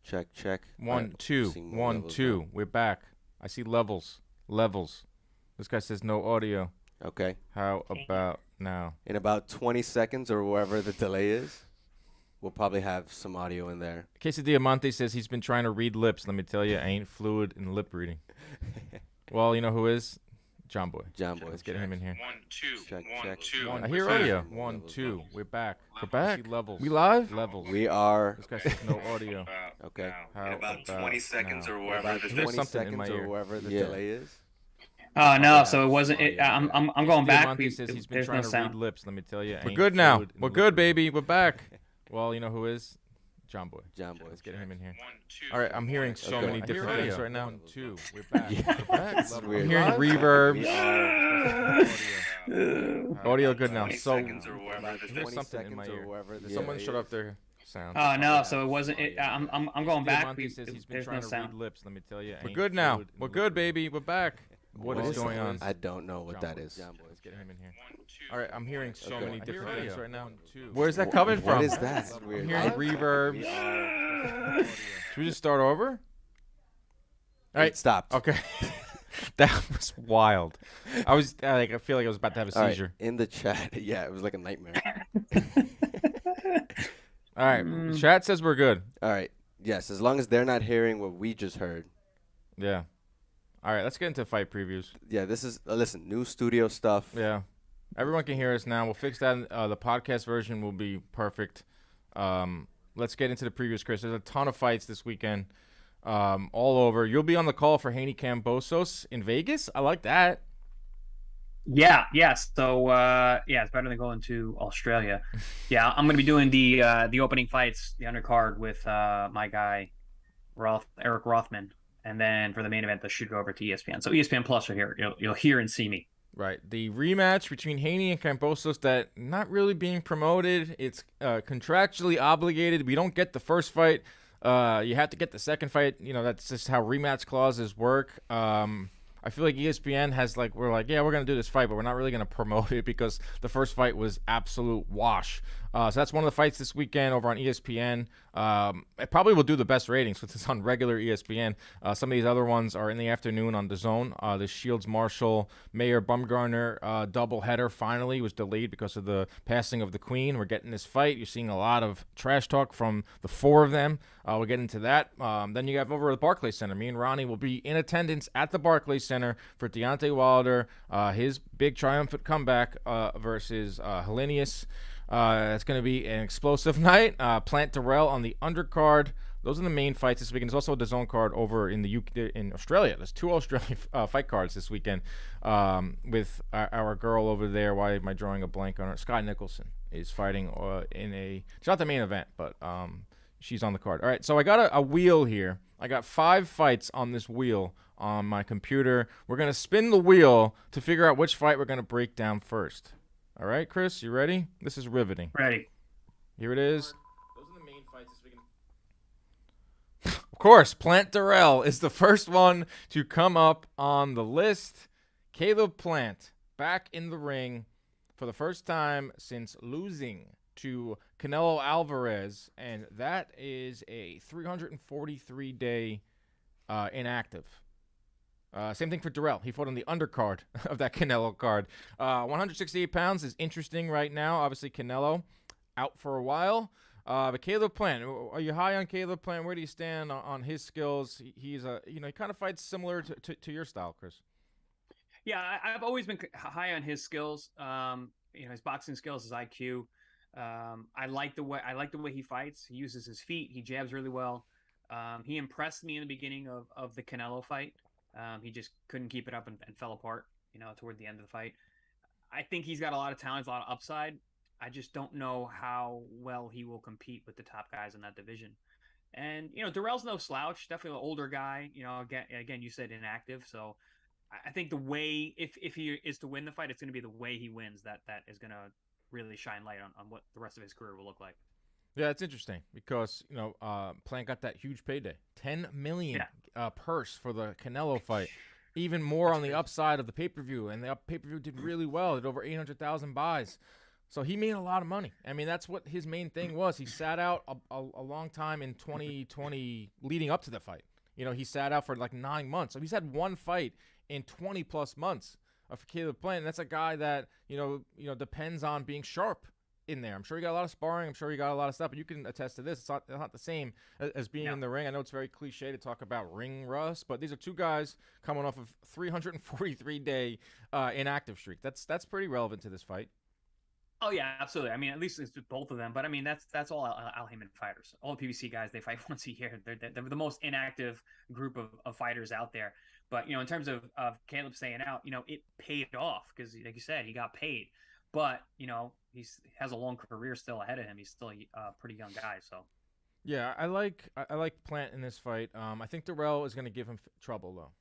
Check. One, two. Seeing more 1, levels 2. now. We're back. I see levels. This guy says no audio. Okay. How about now? In about 20 seconds or wherever the delay is, we'll probably have some audio in there. Casey Diamante says he's been trying to read lips. Let me tell you, I ain't fluid in lip reading. Well, you know who is? John Boy. Let's get him in here. 1, 2. Check. 1, 2. I hear audio. 1, 2. We're back. We're back. Levels. We live? Levels. We are. This guy says no audio. Okay. How In about 20 seconds now? or wherever About the There's 20 something in seconds my or ear. wherever the Yeah. delay is. Oh no! have So it wasn't. some audio in I'm going back. Diamante says he's been There's trying no to read sound. lips. Let me tell you, I we're ain't good now. fluid in We're lip good, reading. baby. We're back. Well, you know who is? John Boy. Let's get him in here. 1, 2. All right, I'm hearing so Okay. many I different hear things audio. right now. 1, 2. We're back. Yeah. We're back. It's I'm weird. hearing reverbs. We Audio good now. 20 So seconds or wherever About the There's 20 something in seconds my or ear. wherever the Someone delay shut is. off their sound. Oh no! So it wasn't. I'm going back. Diamante says he's been There's trying no to read sound. lips. Let me tell you, I we're ain't good now. fluid in We're lip good, reading. baby. We're back. What is is going that? on? I don't know what John that Boy. is. Let's get him in here. 1, 2. All right, I'm hearing so Okay. many I different hear things audio. right now. 1, 2. Where's that coming from? What is that? That's I'm weird. hearing reverbs. Should we just start over? All right. It stopped. Okay. That was wild. I feel like I was about to have a All right. seizure. In the chat, yeah, it was like a nightmare. All right. Chat says we're good. All right. Yes, as long as they're not hearing what we just heard. Yeah. All right, let's get into fight previews. Yeah, this is listen, new studio stuff. Yeah. Everyone can hear us now. We'll fix that. The podcast version will be perfect. Let's get into the previews, Chris. There's a ton of fights this weekend, all over. You'll be on the call for Haney-Kambosos in Vegas. I like that. Yeah. So it's better than going to Australia. Yeah, I'm gonna be doing the opening fights, the undercard with my guy, Eric Rothman, and then for the main event, they'll shoot it over to ESPN. So ESPN Plus are here. You'll hear and see me. Right. The rematch between Haney and Kambosos that not really being promoted. It's contractually obligated. We don't get the first fight. You have to get the second fight. You know, that's just how rematch clauses work. I feel like ESPN has we're going to do this fight, but we're not really going to promote it because the first fight was absolute wash. So that's one of the fights this weekend over on ESPN. It probably will do the best ratings since it's on regular ESPN. Some of these other ones are in the afternoon on DAZN. The Shields Marshall Meyer Baumgardner double header finally was delayed because of the passing of the Queen. We're getting this fight. You're seeing a lot of trash talk from the four of them. We'll get into that. Then you have over at the Barclays Center. Me and Ronnie will be in attendance at the Barclays Center for Deontay Wilder, his big triumphant comeback versus Helenius. It's going to be an explosive night. Plant Dirrell on the undercard. Those are the main fights this weekend. There's also a DAZN card over in in Australia. There's 2 Australian fight cards this weekend with our girl over there. Why am I drawing a blank on her? Sky Nicholson is fighting she's not the main event, but she's on the card. All right, so I got a wheel here. I got 5 fights on this wheel on my computer. We're going to spin the wheel to figure out which fight we're going to break down first. All right, Chris, you ready? This is riveting. Ready. Here it is. Those are the main fights this weekend. Of course, Plant Dirrell is the first one to come up on the list. Caleb Plant back in the ring for the first time since losing to Canelo Alvarez, and that is a 343-day inactive. Same thing for Dirrell. He fought on the undercard of that Canelo card. 168 pounds is interesting right now. Obviously, Canelo out for a while. But Caleb Plant, are you high on Caleb Plant? Where do you stand on his skills? He's he kind of fights similar to your style, Chris. Yeah, I've always been high on his skills. His boxing skills, his IQ. I like the way he fights. He uses his feet. He jabs really well. He impressed me in the beginning of the Canelo fight. He just couldn't keep it up and fell apart, toward the end of the fight. I think he's got a lot of talent, a lot of upside. I just don't know how well he will compete with the top guys in that division. And, Dirrell's no slouch, definitely an older guy. Again, you said inactive. So I think the way, if he is to win the fight, it's going to be the way he wins that is going to really shine light on what the rest of his career will look like. Yeah, it's interesting because, Plant got that huge payday. $10 million purse for the Canelo fight. Even more on the upside of the pay-per-view. And the pay-per-view did really well. It did over 800,000 buys. So he made a lot of money. I mean, that's what his main thing was. He sat out a long time in 2020 leading up to the fight. You know, he sat out for like 9 months. So he's had one fight in 20 plus months for Caleb Plant. And that's a guy that, you know, depends on being sharp in there. I'm sure he got a lot of sparring. I'm sure he got a lot of stuff, but you can attest to this. It's not the same as being in the ring. I know it's very cliche to talk about ring rust, but these are two guys coming off of 343-day inactive streak. That's pretty relevant to this fight. Oh yeah, absolutely. I mean, at least it's both of them. But I mean, that's all Al Haymon fighters. All the PBC guys, they fight once a year. They're the most inactive group of fighters out there. But you know, in terms of Caleb staying out, you know, it paid off because, like you said, he got paid. But you know, he has a long career still ahead of him. He's still a pretty young guy. So yeah, I like Plant in this fight. I think Dirrell is going to give him trouble though.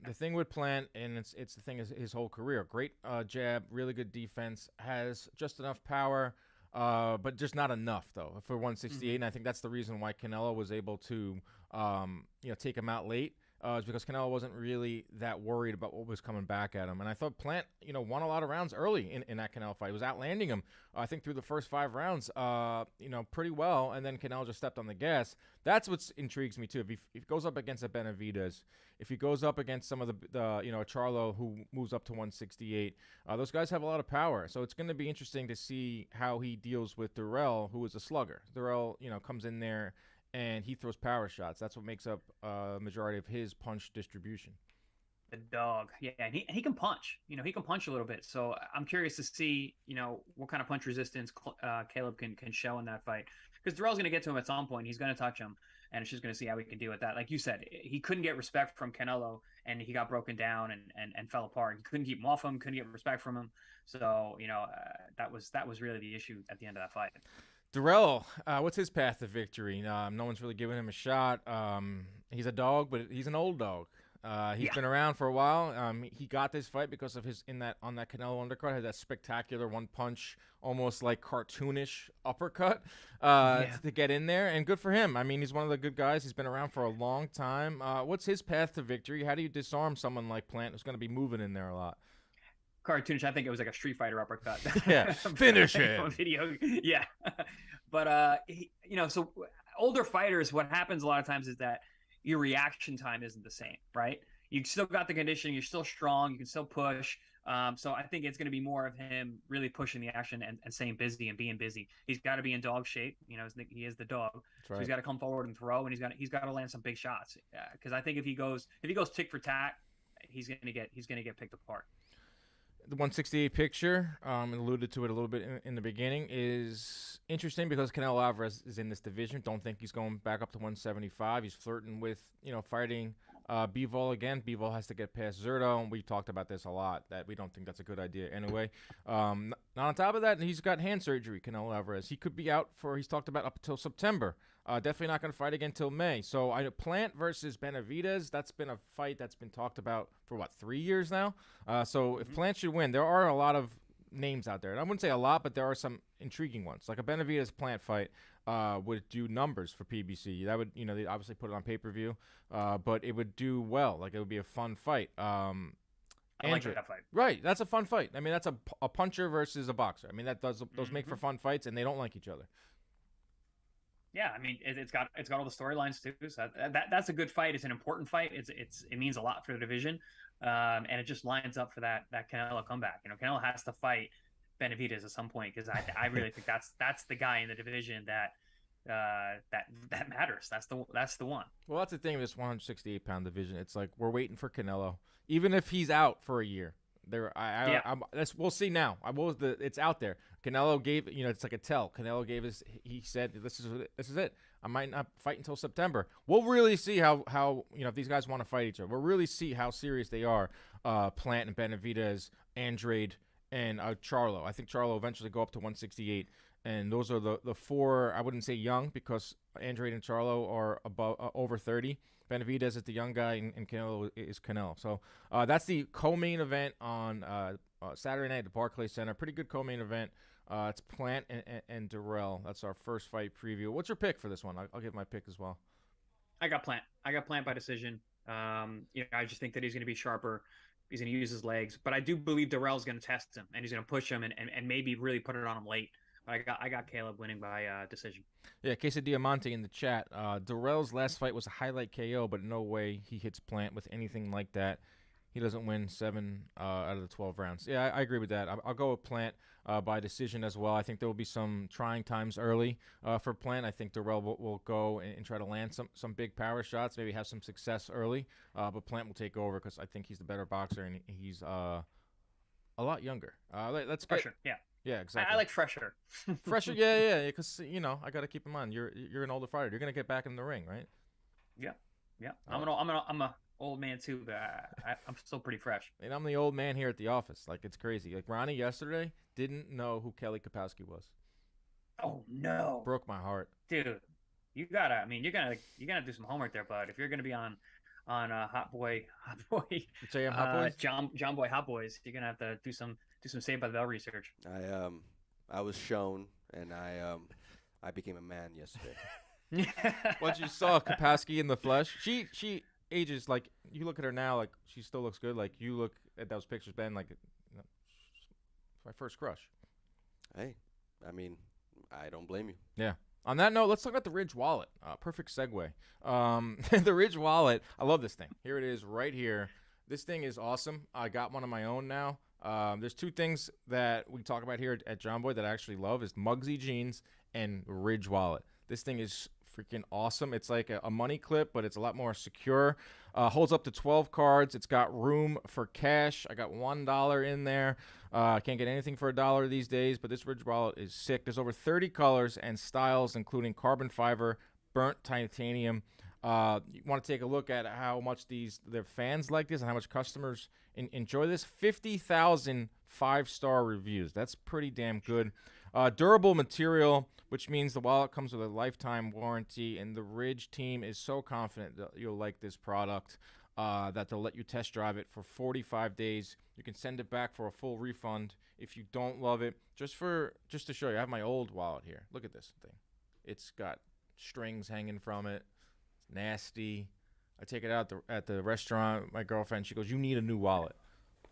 The thing with Plant, and it's the thing is his whole career. Great jab, really good defense, has just enough power, but just not enough though for 168. And I think that's the reason why Canelo was able to take him out late. Is because Canelo wasn't really that worried about what was coming back at him. And I thought Plant, won a lot of rounds early in that Canelo fight. He was outlanding him, I think, through the first 5 rounds, pretty well. And then Canelo just stepped on the gas. That's what intrigues me, too. If he goes up against a Benavidez, if he goes up against some of the Charlo, who moves up to 168, those guys have a lot of power. So it's going to be interesting to see how he deals with Dirrell, who is a slugger. Dirrell, comes in there and he throws power shots. That's what makes up a majority of his punch distribution. The dog, yeah, and he can punch. He can punch a little bit. So I'm curious to see, what kind of punch resistance Caleb can show in that fight. Because Dirrell's going to get to him at some point. He's going to touch him, and it's just going to see how he can deal with that. Like you said, he couldn't get respect from Canelo, and he got broken down and fell apart. He couldn't keep him off him, couldn't get respect from him. So that was really the issue at the end of that fight. Dirrell, what's his path to victory? No one's really giving him a shot. He's a dog, but he's an old dog. He's been around for a while. He got this fight because of his on that Canelo undercut, had that spectacular one punch, almost like cartoonish uppercut to get in there, and good for him. I mean, he's one of the good guys. He's been around for a long time. What's his path to victory? How do you disarm someone like Plant who's going to be moving in there a lot? Cartoonish. I think it was like a Street Fighter uppercut. Yeah, finish him. Video. Yeah, but so older fighters, what happens a lot of times is that your reaction time isn't the same, right? You still got the conditioning, you're still strong, you can still push. So I think it's going to be more of him really pushing the action and staying busy and being busy. He's got to be in dog shape. He is the dog. Right. So he's got to come forward and throw, and he's got to land some big shots. Because I think if he goes tick for tack, he's going to get picked apart. The 168 picture, alluded to it a little bit in the beginning, is interesting because Canelo Alvarez is in this division. Don't think he's going back up to 175. He's flirting with, fighting Bivol again. Bivol has to get past Zurdo, and we've talked about this a lot, that we don't think that's a good idea anyway. Not on top of that, he's got hand surgery, Canelo Alvarez. He could be out he's talked about up until September. Definitely not going to fight again until May. So Plant versus Benavidez, that's been a fight that's been talked about for, 3 years now? So if Plant should win, there are a lot of names out there. And I wouldn't say a lot, but there are some intriguing ones. Like a Benavidez-Plant fight would do numbers for PBC. That would, they'd obviously put it on pay-per-view, but it would do well. Like, it would be a fun fight. I like that fight. Right, that's a fun fight. I mean, that's a puncher versus a boxer. I mean, those make for fun fights, and they don't like each other. Yeah, I mean, it's got all the storylines too. So that's a good fight. It's an important fight. It means a lot for the division, and it just lines up for that Canelo comeback. Canelo has to fight Benavidez at some point, because I really think that's the guy in the division that matters. That's the one. Well, that's the thing with this 168-pound division. It's like we're waiting for Canelo, even if he's out for a year. We'll see now. It's out there. Canelo gave, it's like a tell. Canelo gave he said, this is it. I might not fight until September. We'll really see how if these guys want to fight each other. We'll really see how serious they are. Plant and Benavidez, Andrade, and Charlo. I think Charlo eventually go up to 168. And those are the 4, I wouldn't say young, because Andrade and Charlo are over 30. Benavidez is the young guy, and Canelo is Canelo. So that's the co-main event on Saturday night at the Barclays Center. Pretty good co-main event. It's Plant and Dirrell. That's our first fight preview. What's your pick for this one? I'll give my pick as well. I got Plant by decision. I just think that he's going to be sharper. He's going to use his legs, but I do believe Dirrell's going to test him, and he's going to push him and maybe really put it on him late. But I got Caleb winning by decision. Yeah, Queso Diamante in the chat. Dirrell's last fight was a highlight KO, but no way he hits Plant with anything like that. He doesn't win 7 out of the 12 rounds. Yeah, I agree with that. I'll go with Plant by decision as well. I think there will be some trying times early for Plant. I think Dirrell will go and try to land some big power shots, maybe have some success early. But Plant will take over because I think he's the better boxer, and he's a lot younger. Let's Fresher, yeah. Yeah, exactly. I like fresher. Fresher, yeah, because, I got to keep in mind, you're an older fighter. You're going to get back in the ring, right? Yeah. I'm a old man too, but I'm still pretty fresh. And I'm the old man here at the office. Like, it's crazy. Like, Ronnie yesterday didn't know who Kelly Kapowski was. Oh no, Broke my heart, dude. You're gonna do some homework there, bud. If you're gonna be on Hot Boy, JM Hot Boys, John Boy Hot Boys, you're gonna have to do some Saved by the Bell research. I was shown, and I became a man yesterday. Once you saw Kapowski in the flesh, she ages like, you look at her now, like she still looks good. Like, you look at those pictures, Ben, like, my first crush. Hey, I mean, I don't blame you. Yeah. On that note, let's talk about the Ridge wallet. Perfect segue. The Ridge wallet, I love this thing. Here it is right here. This thing is awesome. I got one of my own now. There's 2 things that we talk about here at John Boy that I actually love is Muggsy jeans and Ridge wallet. This thing is freaking awesome. It's like a money clip, but it's a lot more secure. Holds up to 12 cards. It's got room for cash. I got $1 in there. Can't get anything for $1 these days, but this Ridge wallet is sick. There's over 30 colors and styles, including carbon fiber, burnt titanium. You want to take a look at how much their fans like this and how much customers enjoy this. 50,000 5-star reviews. That's pretty damn good. Durable material, which means the wallet comes with a lifetime warranty, and the Ridge team is so confident that you'll like this product that they'll let you test drive it for 45 days. You can send it back for a full refund if you don't love it. Just to show you, I have my old wallet here. Look at this thing. It's got strings hanging from it. It's nasty. I take it out at the restaurant. My girlfriend, she goes, "You need a new wallet."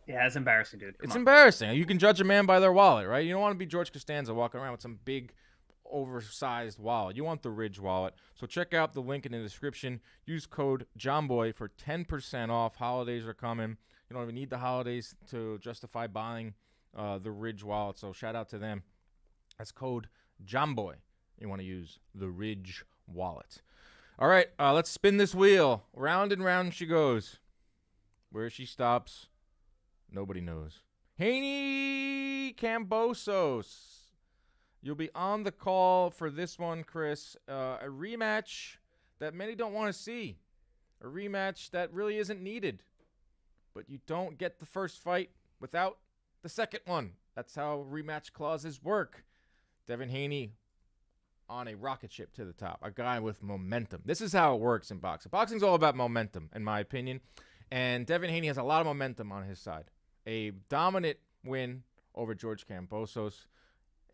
Yeah, it's embarrassing, dude. It's embarrassing. You can judge a man by their wallet, right? You don't want to be George Costanza walking around with some big, oversized wallet. You want the Ridge wallet. So check out the link in the description. Use code JOHNBOY for 10% off. Holidays are coming. You don't even need the holidays to justify buying the Ridge wallet. So shout out to them. That's code JOHNBOY. You want to use the Ridge wallet. All right, let's spin this wheel. Round and round she goes. Where she stops, nobody knows. Haney-Kambosos. You'll be on the call for this one, Chris. A rematch that many don't want to see. A rematch that really isn't needed. But you don't get the first fight without the second one. That's how rematch clauses work. Devin Haney on a rocket ship to the top. A guy with momentum. This is how it works in boxing. Boxing's all about momentum, in my opinion. And Devin Haney has a lot of momentum on his side. A dominant win over George Kambosos.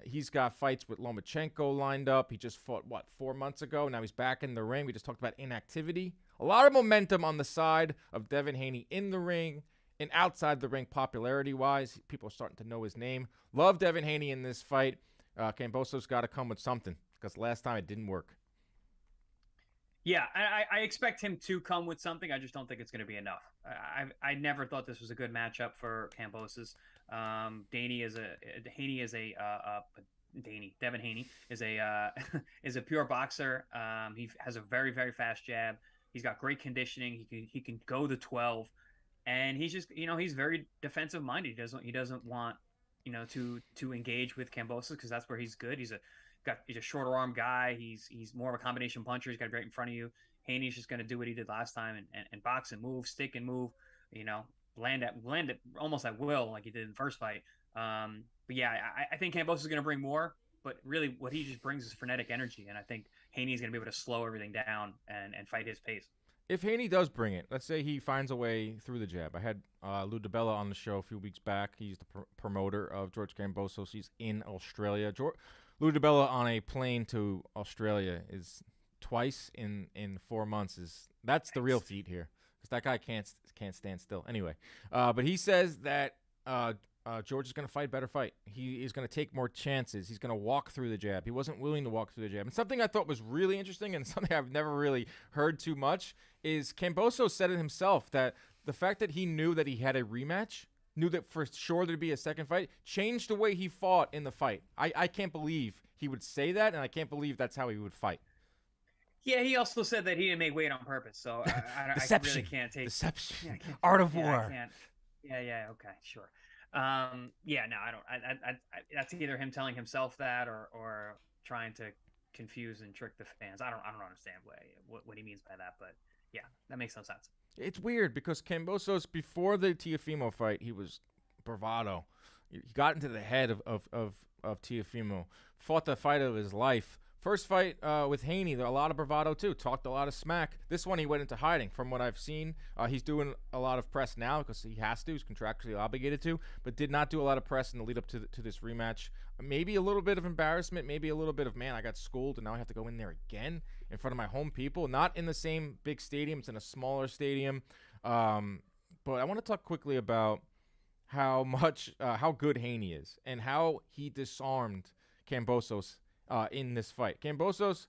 He's got fights with Lomachenko lined up. He just fought, 4 months ago? Now he's back in the ring. We just talked about inactivity. A lot of momentum on the side of Devin Haney in the ring and outside the ring popularity-wise. People are starting to know his name. Love Devin Haney in this fight. Kambosos got to come with something because last time it didn't work. Yeah, I expect him to come with something. I just don't think it's going to be enough. I never thought this was a good matchup for Kambosos. Devin Haney is a pure boxer. He has a very, very fast jab. He's got great conditioning. He can go to 12, and he's just he's very defensive minded. He doesn't want to engage with Kambosos because that's where he's good. He's a shorter arm guy. He's more of a combination puncher. He's got right in front of you. Haney's just going to do what he did last time and box and move, stick and move, land it almost at will like he did in the first fight. But yeah, I think Kambosos is going to bring more, but really what he just brings is frenetic energy. And I think Haney's going to be able to slow everything down and fight his pace. If Haney does bring it, let's say he finds a way through the jab. I had Lou DiBella on the show a few weeks back. He's the promoter of George Kambosos. He's in Australia. Lou DiBella on a plane to Australia is twice in 4 months. That's the real feat here. because that guy can't stand still. Anyway, but he says that George is going to fight a better fight. He is going to take more chances. He's going to walk through the jab. He wasn't willing to walk through the jab. And something I thought was really interesting and something I've never really heard too much is Kambosos said it himself that the fact that he knew that he had a rematch, knew that for sure there'd be a second fight, changed the way he fought in the fight. I can't believe he would say that, and I can't believe that's how he would fight. Yeah, he also said that he didn't make weight on purpose, so I really can't take deception. Art of war. Yeah, okay, sure. Yeah, no, I don't. That's either him telling himself that or trying to confuse and trick the fans. I don't understand what he means by that, but yeah, that makes no sense. It's weird because Kambosos, before the Teofimo fight, he was bravado. He got into the head of Teofimo, fought the fight of his life. First fight with Haney, a lot of bravado too. Talked a lot of smack. This one he went into hiding. From what I've seen, he's doing a lot of press now because he has to. He's contractually obligated to, but did not do a lot of press in the lead up to this rematch. Maybe a little bit of embarrassment. Maybe a little bit of, man, I got schooled and now I have to go in there again in front of my home people. Not in the same big stadium. It's in a smaller stadium. But I want to talk quickly about how good Haney is and how he disarmed Kambosos in this fight. Kambosos,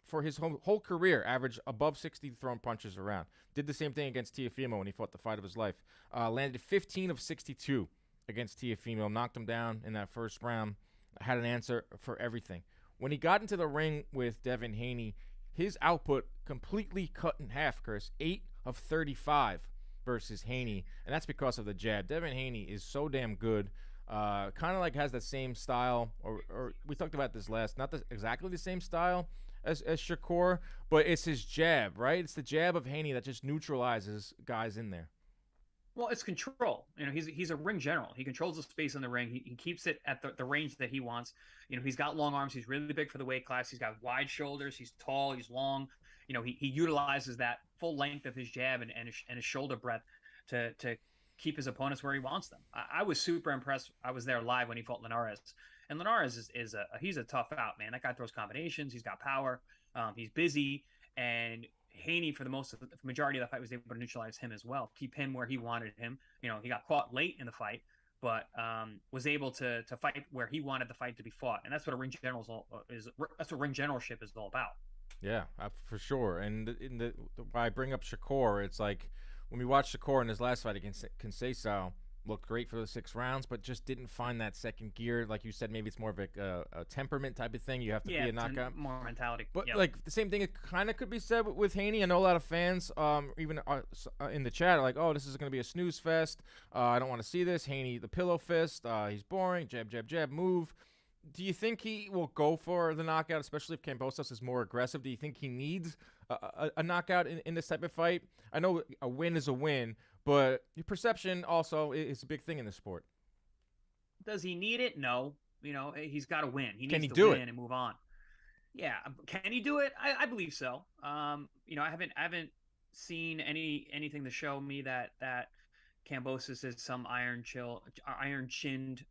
for his whole career, averaged above 60 thrown punches around. Did the same thing against Teofimo when he fought the fight of his life. Landed 15 of 62 against Teofimo. Knocked him down in that first round. Had an answer for everything. When he got into the ring with Devin Haney, his output completely cut in half, Chris. 8 of 35 versus Haney, and that's because of the jab. Devin Haney is so damn good. Kind of like has the same style, or we talked about this last, not exactly the same style as Shakur, but it's his jab, right? It's the jab of Haney that just neutralizes guys in there. Well, it's control. He's a ring general. He controls the space in the ring. He keeps it at the range that he wants. He's got long arms. He's really big for the weight class. He's got wide shoulders. He's tall. He's long. He utilizes that full length of his jab and his shoulder breadth to keep his opponents where he wants them. I was super impressed. I was there live when he fought Linares, and Linares he's a tough out, man. That guy throws combinations. He's got power. He's busy, and Haney for the majority of the fight was able to neutralize him as well, keep him where he wanted him. He got caught late in the fight, but was able to fight where he wanted the fight to be fought, and that's what a ring general is. That's what ring generalship is all about. Yeah, for sure. And why I bring up Shakur, it's like, when we watched Shakur in his last fight against Conceição, looked great for the 6 rounds, but just didn't find that second gear. Like you said, maybe it's more of a temperament type of thing. You have to be a knockout. More mentality. But like the same thing, it kind of could be said with Haney. I know a lot of fans, even in the chat, are like, "Oh, this is going to be a snooze fest. I don't want to see this." Haney, the pillow fist. He's boring. Jab, jab, jab, move. Do you think he will go for the knockout, especially if Kambosos is more aggressive? Do you think he needs a knockout in this type of fight? I know a win is a win, but your perception also is a big thing in this sport. Does he need it? No. He's got to win. He needs to win and move on. Yeah. Can he do it? I believe so. I haven't seen anything to show me that Kambosos is some iron-chinned,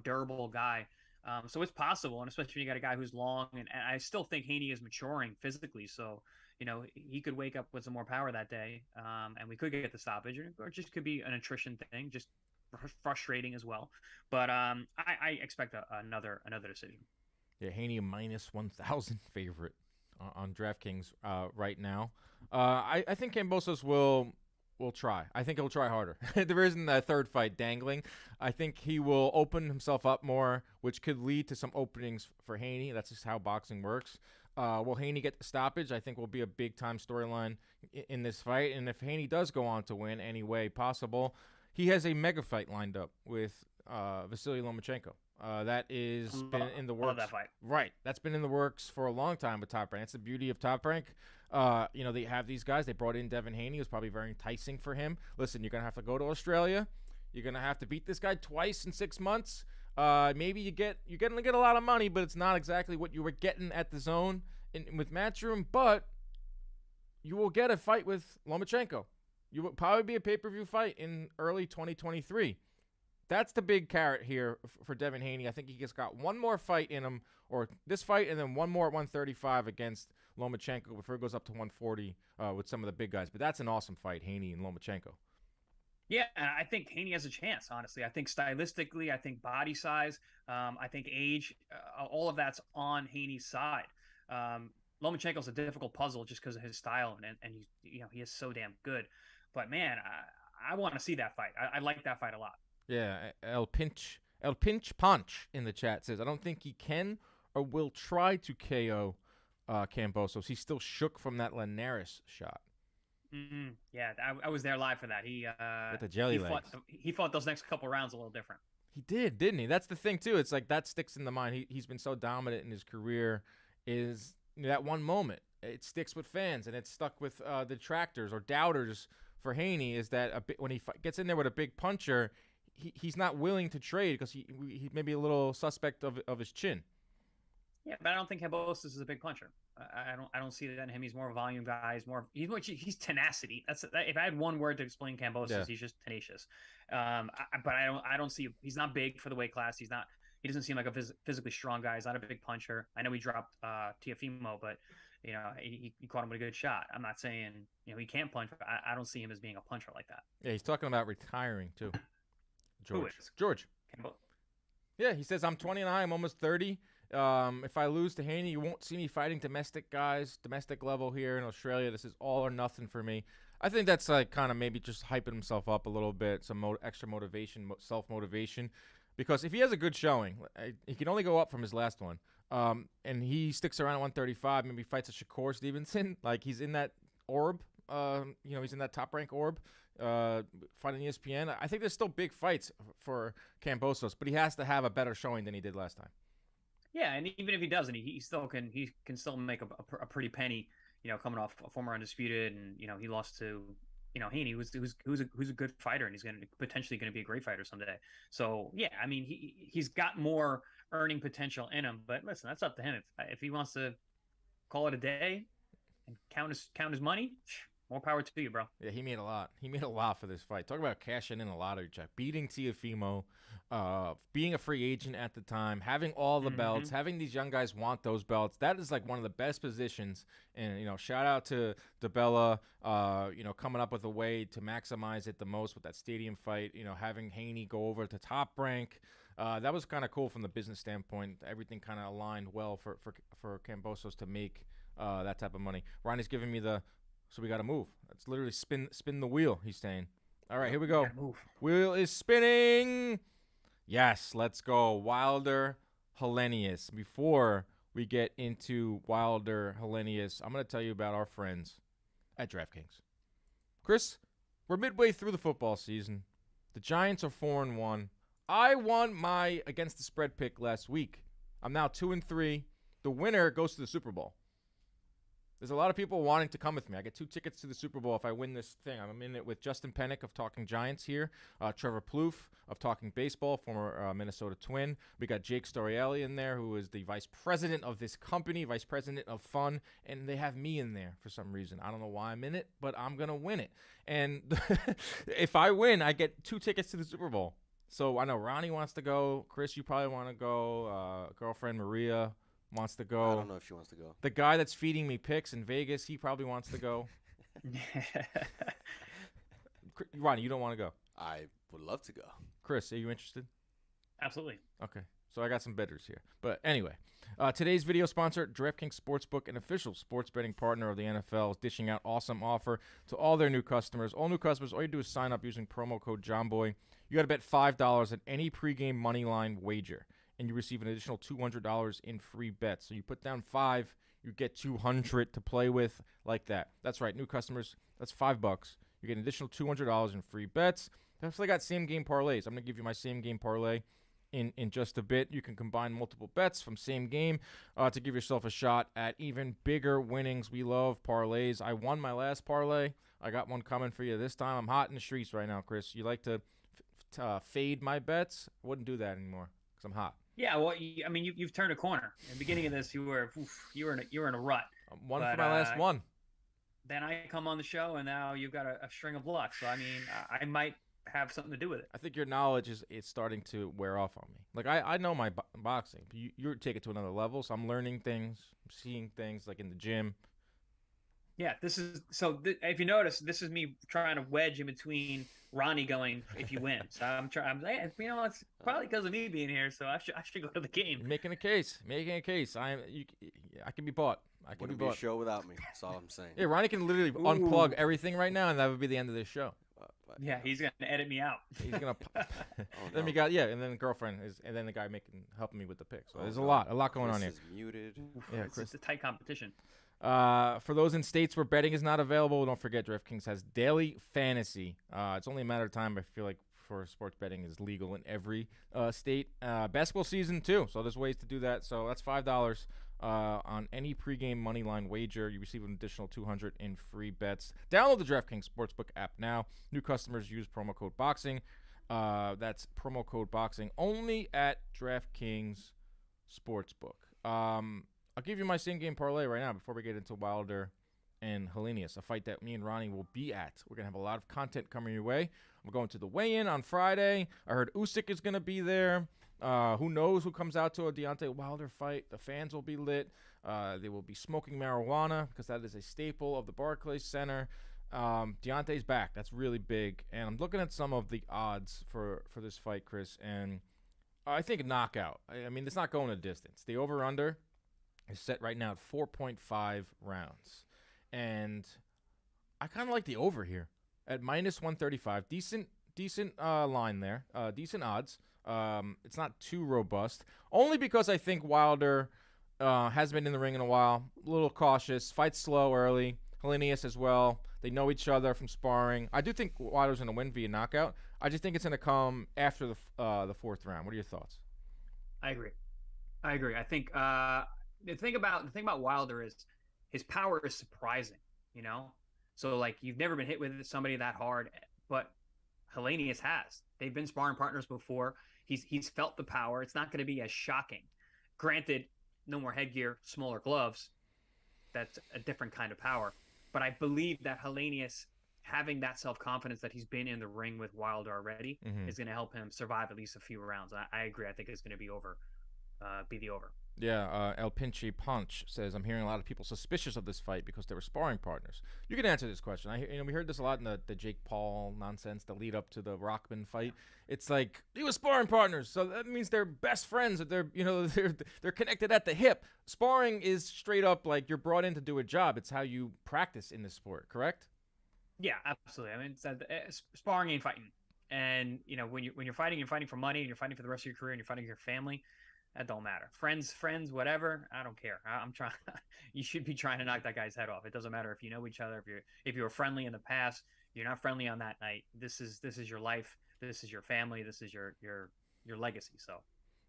durable guy. So it's possible, and especially when you got a guy who's long, and I still think Haney is maturing physically. So, he could wake up with some more power that day, and we could get the stoppage, or it just could be an attrition thing, just frustrating as well. But I expect another decision. Yeah, Haney minus 1,000 favorite on DraftKings right now. I think Kambosos will try. I think he'll try harder. There isn't a third fight dangling. I think he will open himself up more, which could lead to some openings for Haney. That's just how boxing works. Will Haney get the stoppage? I think will be a big-time storyline in this fight. And if Haney does go on to win any way possible, he has a mega fight lined up with Vasily Lomachenko. That is been in the works. Love that fight. Right. That's been in the works for a long time with Top Rank. That's the beauty of Top Rank. They have these guys. They brought in Devin Haney. It was probably very enticing for him. Listen, you're going to have to go to Australia. You're going to have to beat this guy twice in 6 months. Maybe you're going to get a lot of money, but it's not exactly what you were getting at the Zone with Matchroom. But you will get a fight with Lomachenko. You will probably be a pay-per-view fight in early 2023. That's the big carrot here for Devin Haney. I think he just got one more fight in him, or this fight, and then one more at 135 against Lomachenko before it goes up to 140 with some of the big guys. But that's an awesome fight, Haney and Lomachenko. Yeah, and I think Haney has a chance, honestly. I think stylistically, I think body size, I think age, all of that's on Haney's side. Lomachenko's a difficult puzzle just because of his style, and he is so damn good. But man, I want to see that fight. I like that fight a lot. Yeah, El Pinch Punch in the chat says, I don't think he can or will try to KO Kambosos. He's still shook from that Linares shot. Yeah, I was there live for that. With the jelly legs. He fought those next couple rounds a little different. He did, didn't he? That's the thing too. It's like that sticks in the mind. He's been so dominant in his career. Is that one moment? It sticks with fans, and it's stuck with detractors or doubters for Haney. Is that when he gets in there with a big puncher, he's not willing to trade because he may be a little suspect of his chin. Yeah, but I don't think Kambosos is a big puncher. I don't see that in him. He's more volume guy. He's tenacity. If I had one word to explain Kambosos, he's just tenacious. But I don't see. He's not big for the weight class. He doesn't seem like a physically strong guy. He's not a big puncher. I know he dropped Teofimo, but he caught him with a good shot. I'm not saying he can't punch. But I don't see him as being a puncher like that. Yeah, he's talking about retiring too. George. Kambosos. Yeah, he says, I'm 29, I'm almost 30. If I lose to Haney, you won't see me fighting domestic guys, domestic level here in Australia. This is all or nothing for me. I think that's like kind of maybe just hyping himself up a little bit, some extra motivation, self-motivation. Because if he has a good showing, he can only go up from his last one. And he sticks around at 135, maybe fights a Shakur Stevenson. Like he's in that orb. He's in that top-rank orb, fighting ESPN. I think there's still big fights for Kambosos, but he has to have a better showing than he did last time. Yeah, and even if he doesn't, he can still make a pretty penny. Coming off a former undisputed, and he lost to Haney, who's a good fighter, and he's potentially going to be a great fighter someday. So yeah, I mean he's got more earning potential in him. But listen, that's up to him. If he wants to call it a day and count his money, more power to you, bro. Yeah, he made a lot. He made a lot for this fight. Talk about cashing in a lottery check. Beating Teofimo, being a free agent at the time, having all the belts, having these young guys want those belts. That is like one of the best positions. And, shout out to DeBella, coming up with a way to maximize it the most with that stadium fight, having Haney go over to Top Rank. That was kind of cool from the business standpoint. Everything kind of aligned well for Kambosos to make that type of money. Ronnie's giving me so we got to move. It's literally spin the wheel, he's saying. All right, here we go. Wheel is spinning. Yes, let's go. Wilder, Helenius. Before we get into Wilder, Helenius, I'm going to tell you about our friends at DraftKings. Chris, we're midway through the football season. The Giants are 4-1. I won my against the spread pick last week. I'm now 2-3. The winner goes to the Super Bowl. There's a lot of people wanting to come with me. I get 2 tickets to the Super Bowl if I win this thing. I'm in it with Justin Pennick of Talking Giants here, Trevor Plouffe of Talking Baseball, former Minnesota Twin. We got Jake Storielli in there, who is the vice president of this company, vice president of fun, and they have me in there for some reason. I don't know why I'm in it, but I'm going to win it. And if I win, I get 2 tickets to the Super Bowl. So I know Ronnie wants to go. Chris, you probably want to go. Girlfriend Maria wants to go. I don't know if she wants to go. The guy that's feeding me picks in Vegas, he probably wants to go. Ronnie, you don't want to go? I would love to go. Chris, are you interested? Absolutely. Okay. So I got some bettors here. But anyway, today's video sponsor, DraftKings Sportsbook, an official sports betting partner of the NFL, is dishing out awesome offer to all their new customers. All new customers, all you do is sign up using promo code JOHNBOY. You got to bet $5 at any pregame money line wager, and you receive an additional $200 in free bets. So you put down $5, you get $200 to play with like that. That's right, new customers, that's $5. You get an additional $200 in free bets. They also got same-game parlays. I'm going to give you my same-game parlay in just a bit. You can combine multiple bets from same game to give yourself a shot at even bigger winnings. We love parlays. I won my last parlay. I got one coming for you this time. I'm hot in the streets right now, Chris. You like to fade my bets? I wouldn't do that anymore because I'm hot. Yeah, well, you've turned a corner. In the beginning of this, you were in a rut. I'm one for my last one. Then I come on the show, and now you've got a string of luck. So I mean, I might have something to do with it. I think your knowledge is starting to wear off on me. Like I know my boxing. You take it to another level, so I'm learning things, I'm seeing things like in the gym. Yeah, this is so. If you notice, this is me trying to wedge in between Ronnie going if you win. So I'm trying. I'm like, it's probably because of me being here. So I should go to the game. You're making a case. I can be bought. I can Wouldn't be be a bought. show without me. That's all I'm saying. Yeah, Ronnie can literally unplug everything right now, and that would be the end of this show. Yeah, he's gonna edit me out. He's gonna. Oh, Then no. we got and then the girlfriend is, and then the guy helping me with the pick. So there's no. a lot going Chris on here. is muted. Yeah, It's Chris. a tight competition. For those in states where betting is not available, don't forget DraftKings has daily fantasy. It's only a matter of time. I feel like for sports betting is legal in every state. Basketball season too, so there's ways to do that. So that's $5 on any pregame money line wager. You receive an additional $200 in free bets. Download the DraftKings Sportsbook app now. New customers use promo code BOXING. That's promo code BOXING only at DraftKings Sportsbook. I'll give you my same game parlay right now before we get into Wilder and Helenius, a fight that me and Ronnie will be at. We're going to have a lot of content coming your way. I'm going to the weigh-in on Friday. I heard Usyk is going to be there. Who knows who comes out to a Deontay Wilder fight. The fans will be lit. They will be smoking marijuana because that is a staple of the Barclays Center. Deontay's back. That's really big. And I'm looking at some of the odds for this fight, Chris, and I think knockout. I mean, it's not going a distance. The over-under is set right now at 4.5 rounds. And I kind of like the over here at minus 135. Decent line there. Decent odds. It's not too robust. Only because I think Wilder hasn't been in the ring in a while. A little cautious. Fights slow early. Helenius as well. They know each other from sparring. I do think Wilder's going to win via knockout. I just think it's going to come after the fourth round. What are your thoughts? I agree. I think the thing about Wilder is his power is surprising, So like you've never been hit with somebody that hard, but Helenius has. They've been sparring partners before. He's felt the power. It's not going to be as shocking. Granted, no more headgear, smaller gloves. That's a different kind of power. But I believe that Helenius having that self-confidence that he's been in the ring with Wilder already is going to help him survive at least a few rounds. I agree. I think it's going to be the over. Yeah, El Pinche Punch says, I'm hearing a lot of people suspicious of this fight because they were sparring partners. You can answer this question. We heard this a lot in the Jake Paul nonsense, the lead up to the Rockman fight. It's like, they were sparring partners, so that means they're best friends. That they're connected at the hip. Sparring is straight up like you're brought in to do a job. It's how you practice in this sport, correct? Yeah, absolutely. I mean, sparring ain't fighting. And when you're fighting for money, and you're fighting for the rest of your career, and you're fighting for your family. That don't matter. Friends, whatever. I don't care. I'm trying. You should be trying to knock that guy's head off. It doesn't matter if you know each other. If you were friendly in the past, you're not friendly on that night. This is your life. This is your family. This is your legacy. So.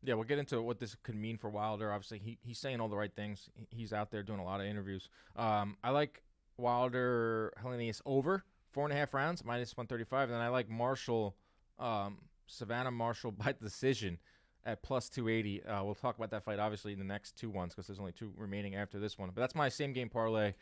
Yeah, we'll get into what this could mean for Wilder. Obviously, he's saying all the right things. He's out there doing a lot of interviews. I like Wilder Helenius over 4.5 rounds, minus 135. And then I like Savannah Marshall by decision at plus 280. We'll talk about that fight, obviously, in the next two ones because there's only two remaining after this one. But that's my same game parlay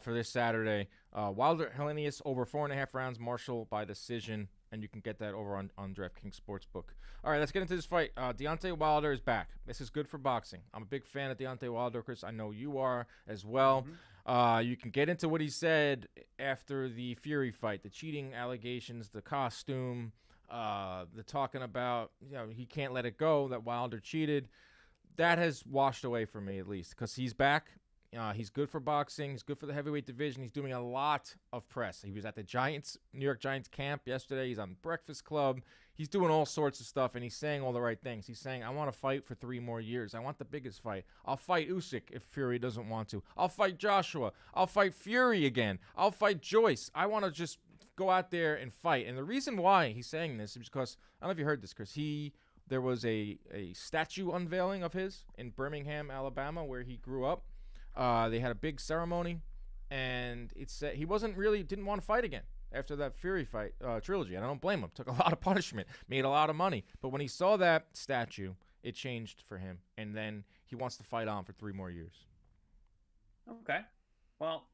for this Saturday. Wilder Helenius over 4.5 rounds, Marshall by decision, and you can get that over on DraftKings Sportsbook. All right, let's get into this fight. Deontay Wilder is back. This is good for boxing. I'm a big fan of Deontay Wilder, Chris. I know you are as well. You can get into what he said after the Fury fight, the cheating allegations, the costume, the talking about, he can't let it go that Wilder cheated. That has washed away for me, at least, because he's back. He's good for boxing. He's good for the heavyweight division. He's doing a lot of press. He was at the New York Giants camp yesterday. He's on Breakfast Club. He's doing all sorts of stuff, and he's saying all the right things. He's saying, I want to fight for 3 more years. I want the biggest fight. I'll fight Usyk if Fury doesn't want to. I'll fight Joshua. I'll fight Fury again. I'll fight Joyce. I want to just go out there and fight. And the reason why he's saying this is because, I don't know if you heard this, Chris, there was a statue unveiling of his in Birmingham, Alabama, where he grew up. They had a big ceremony, and it said he didn't want to fight again after that Fury fight trilogy. And I don't blame him. Took a lot of punishment, made a lot of money. But when he saw that statue, it changed for him. And then he wants to fight on for 3 more years. Okay. Well,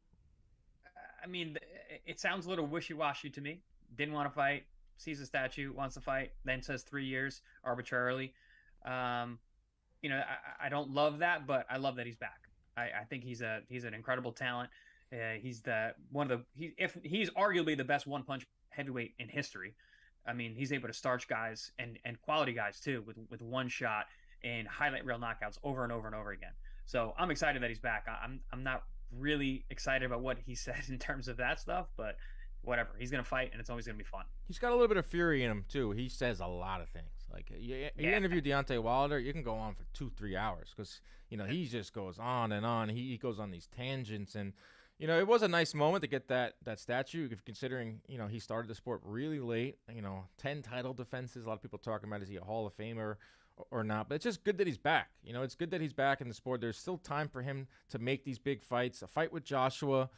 I mean, it sounds a little wishy-washy to me. Didn't want to fight, sees a statue, wants to fight, then says 3 years arbitrarily. Um, I don't love that, but I love that he's back. I think he's an incredible talent. He's he's arguably the best one punch heavyweight in history. I mean, he's able to starch guys and quality guys too with one shot and highlight reel knockouts over and over and over again. So I'm excited that he's back. I'm not really excited about what he said in terms of that stuff, but whatever. He's gonna fight, and it's always gonna be fun. He's got a little bit of fury in him too. He says a lot of things. Like you interview Deontay Wilder, you can go on for 2-3 hours because he just goes on and on. He goes on these tangents, and it was a nice moment to get that statue. If considering he started the sport really late. 10 title defenses. A lot of people talking about is he a Hall of Famer or not? But it's just good that he's back. It's good that he's back in the sport. There's still time for him to make these big fights. A fight with Joshua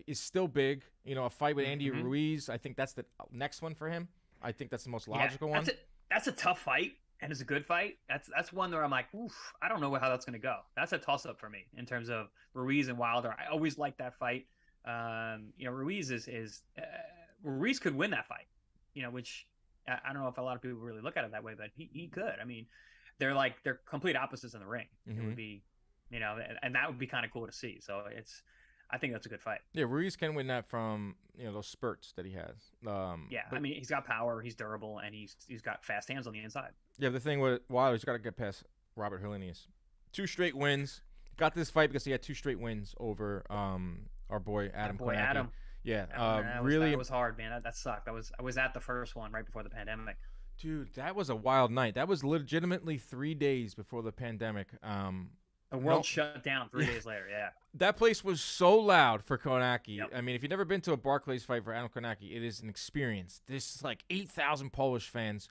is still big. A fight with Andy Ruiz. I think that's the next one for him. I think that's the most logical one. That's a tough fight, and it's a good fight. That's one where I'm like, oof, I don't know how that's going to go. That's a toss-up for me in terms of Ruiz and Wilder. I always like that fight. Ruiz Ruiz could win that fight, which I don't know if a lot of people really look at it that way, but he could. I mean, they're complete opposites in the ring. It would be, and that would be kind of cool to see. So I think that's a good fight. Yeah, Ruiz can win that from those spurts that he has. I mean, he's got power, he's durable, and he's got fast hands on the inside. Yeah, the thing with Wilder, he's got to get past Robert Helenius. 2 straight wins. Got this fight because he had 2 straight wins over our boy Adam. Adam. Yeah, really, that was hard, man. That sucked. I was at the first one right before the pandemic. Dude, that was a wild night. That was legitimately 3 days before the pandemic. The world shut down 3 days later, yeah. That place was so loud for Konaki. Yep. I mean, if you've never been to a Barclays fight for Adam Konaki, it is an experience. There's like 8,000 Polish fans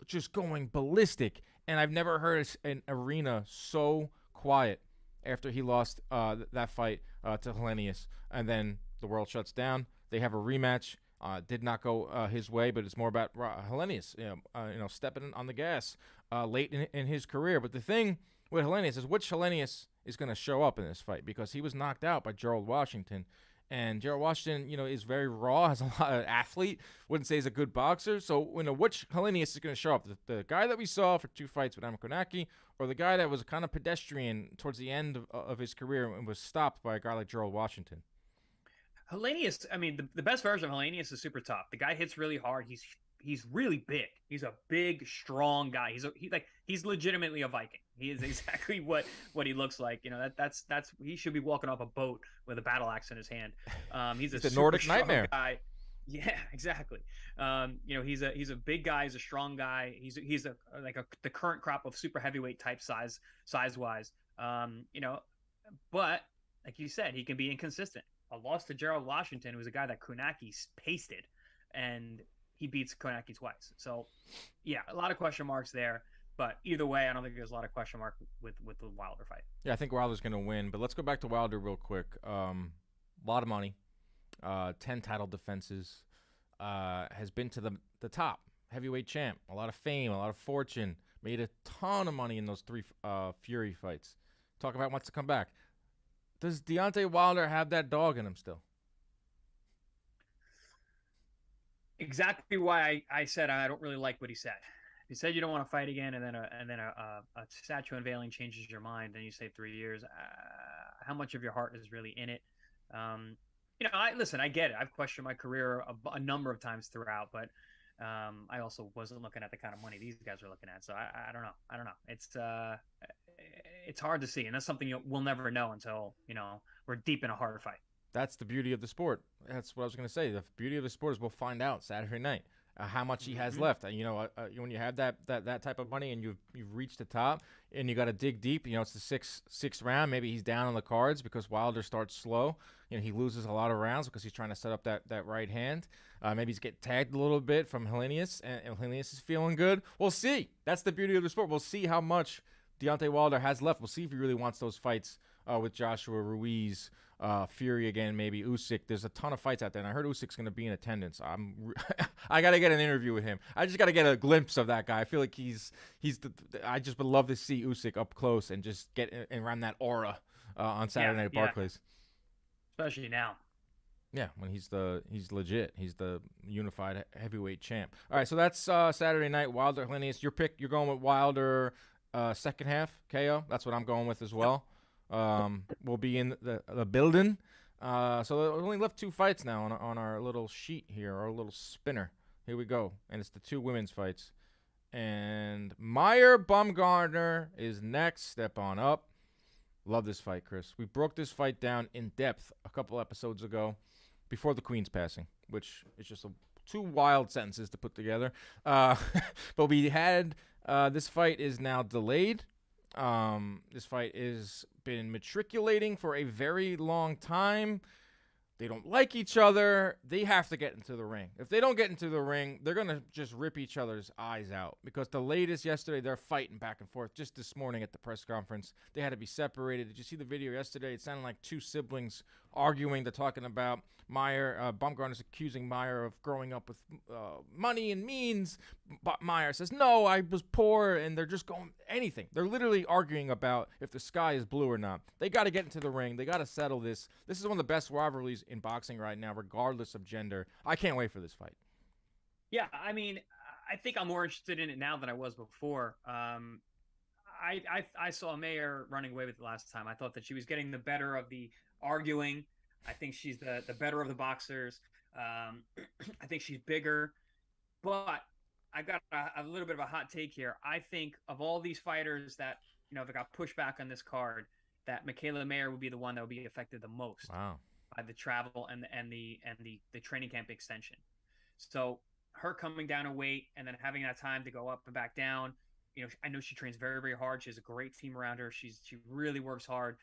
just going ballistic. And I've never heard an arena so quiet after he lost that fight to Helenius. And then the world shuts down. They have a rematch. Did not go his way, but it's more about Helenius, stepping on the gas late in his career. But the thing with Helenius is which Helenius is going to show up in this fight, because he was knocked out by Gerald Washington. And Gerald Washington, is very raw, has a lot of athlete. Wouldn't say he's a good boxer. So, which Helenius is going to show up? The guy that we saw for 2 fights with Adam Konaki, or the guy that was kind of pedestrian towards the end of his career and was stopped by a guy like Gerald Washington? Helenius, I mean, the best version of Helenius is super tough. The guy hits really hard. He's really big. He's a big, strong guy. He's legitimately a Viking. He is exactly what he looks like. That's he should be walking off a boat with a battle axe in his hand. He's a Nordic nightmare guy. Yeah, exactly. He's a big guy. He's a strong guy. He's the current crop of super heavyweight type size wise. But like you said, he can be inconsistent. A loss to Gerald Washington, who was a guy that Konaki pasted, and he beats Konaki twice. So, yeah, a lot of question marks there. But either way, I don't think there's a lot of question mark with the Wilder fight. Yeah, I think Wilder's going to win. But let's go back to Wilder real quick. A lot of money, 10 title defenses, has been to the top, heavyweight champ, a lot of fame, a lot of fortune, made a ton of money in those 3 Fury fights. Talk about wants to come back. Does Deontay Wilder have that dog in him still? Exactly why I said I don't really like what he said. He said you don't want to fight again, and then a statue unveiling changes your mind, and you say 3 years. How much of your heart is really in it? I get it. I've questioned my career a number of times throughout, but I also wasn't looking at the kind of money these guys are looking at. So I don't know. It's hard to see, and that's something we'll never know until we're deep in a hard fight. That's the beauty of the sport. That's what I was going to say. The beauty of the sport is we'll find out Saturday night how much he has left. When you have that type of money and you've reached the top and you got to dig deep. It's the sixth round. Maybe he's down on the cards because Wilder starts slow. He loses a lot of rounds because he's trying to set up that right hand. Maybe he's getting tagged a little bit from Helenius, and Helenius is feeling good. We'll see. That's the beauty of the sport. We'll see how much Deontay Wilder has left. We'll see if he really wants those fights with Joshua, Ruiz, Fury again, maybe Usyk. There's a ton of fights out there, and I heard Usyk's going to be in attendance. I got to get an interview with him. I just got to get a glimpse of that guy. I feel like I just would love to see Usyk up close and just get around that aura on Saturday night at Barclays. Especially now. Yeah, when he's legit. He's the unified heavyweight champ. All right, so that's Saturday night. Wilder, Helenius. Your pick. You're going with Wilder. Second half KO. That's what I'm going with as well. We'll be in the building. So we only left 2 fights now on our little sheet here, our little spinner. Here we go, and it's the 2 women's fights. And Meyer Baumgardner is next. Step on up. Love this fight, Chris. We broke this fight down in depth a couple episodes ago, before the Queen's passing, which is just 2 wild sentences to put together. But we had this fight is now delayed. This fight has been matriculating for a very long time. They don't like each other. They have to get into the ring. If they don't get into the ring, they're going to just rip each other's eyes out. Because the latest yesterday, they're fighting back and forth. Just this morning at the press conference, they had to be separated. Did you see the video yesterday? It sounded like 2 siblings arguing. They're talking about Meyer. Baumgardner's accusing Meyer of growing up with money and means. But Meyer says, no, I was poor. And they're just going anything. They're literally arguing about if the sky is blue or not. They got to get into the ring. They got to settle this. This is one of the best rivalries in boxing right now, regardless of gender. I can't wait for this fight. Yeah, I mean, I think I'm more interested in it now than I was before. I saw Meyer running away with it last time. I thought that she was getting the better of the arguing. I think she's the better of the boxers. I think she's bigger. But I got a little bit of a hot take here. I think of all these fighters that, that got pushed back on this card, that Michaela Meyer would be the one that would be affected the most. Wow. By the travel and the training camp extension. So her coming down a weight and then having that time to go up and back down, I know she trains very, very hard. She has a great team around her. She really works hard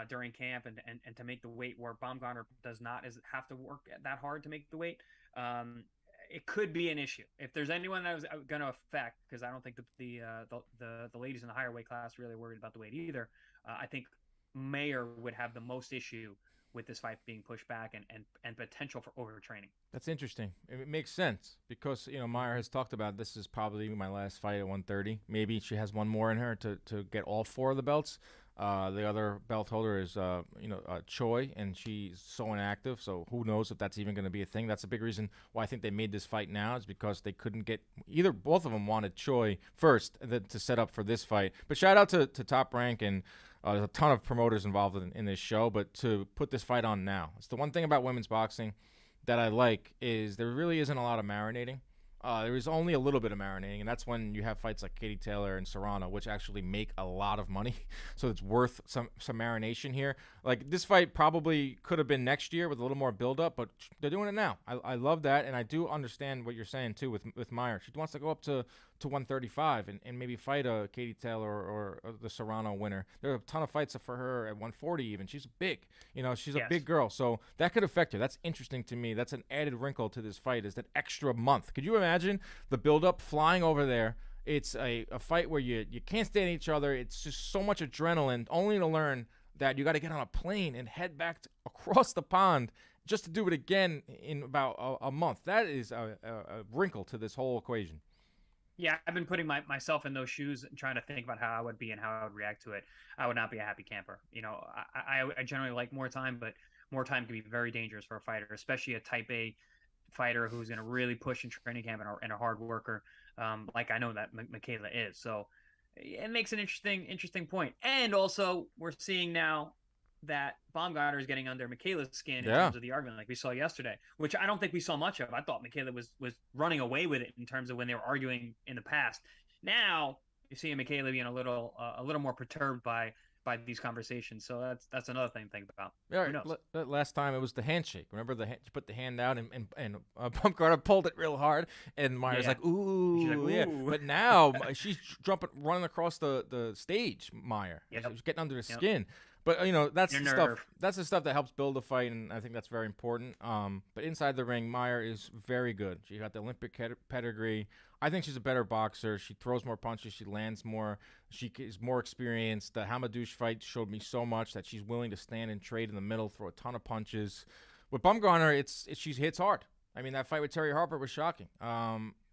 during camp and to make the weight, where Baumgardner does not have to work that hard to make the weight. It could be an issue if there's anyone that was going to affect, because I don't think the ladies in the higher weight class really worried about the weight either. I think Meyer would have the most issue with this fight being pushed back and potential for overtraining. That's interesting. It makes sense because, Meyer has talked about this is probably my last fight at 130. Maybe she has one more in her to get all 4 of the belts. The other belt holder is, Choi, and she's so inactive. So who knows if that's even going to be a thing. That's a big reason why I think they made this fight now, is because they couldn't get both of them wanted Choi first to set up for this fight. But shout out to Top Rank, and there's a ton of promoters involved in this show, but to put this fight on now. It's the one thing about women's boxing that I like is there really isn't a lot of marinating. There is only a little bit of marinating, and that's when you have fights like Katie Taylor and Serrano, which actually make a lot of money. So it's worth some marination here. Like, this fight probably could have been next year with a little more build-up, but they're doing it now. I love that, and I do understand what you're saying, too, with Meyer. She wants to go up to 135 and maybe fight a Katie Taylor or the Serrano winner. There are a ton of fights for her at 140 even. She's big. She's a big girl. So that could affect her. That's interesting to me. That's an added wrinkle to this fight, is that extra month. Could you imagine the build-up, flying over there? It's a fight where you can't stand each other. It's just so much adrenaline, only to learn that you got to get on a plane and head back across the pond just to do it again in about a month. That is a wrinkle to this whole equation. Yeah, I've been putting myself in those shoes and trying to think about how I would be and how I would react to it. I would not be a happy camper. I generally like more time, but more time can be very dangerous for a fighter, especially a type A fighter who's going to really push in training camp and a hard worker, like I know that Michaela is. So it makes an interesting point. And also, we're seeing now that Baumgardner is getting under Michaela's skin in terms of the argument, like we saw yesterday, which I don't think we saw much of. I thought Michaela was running away with it in terms of when they were arguing in the past. Now you're seeing Michaela being a little more perturbed by these conversations. So that's another thing to think about. Yeah, last time it was the handshake. Remember she put the hand out and Baumgardner pulled it real hard, and Meyer's like, ooh, she's like, ooh. Yeah. But now she's running across the stage. Meyer, she's getting under the skin. But that's the stuff. That's the stuff that helps build a fight, and I think that's very important. But inside the ring, Meyer is very good. She got the Olympic pedigree. I think she's a better boxer. She throws more punches. She lands more. She is more experienced. The Hamadouche fight showed me so much that she's willing to stand and trade in the middle, throw a ton of punches. With Baumgardner, she hits hard. I mean, that fight with Terry Harper was shocking.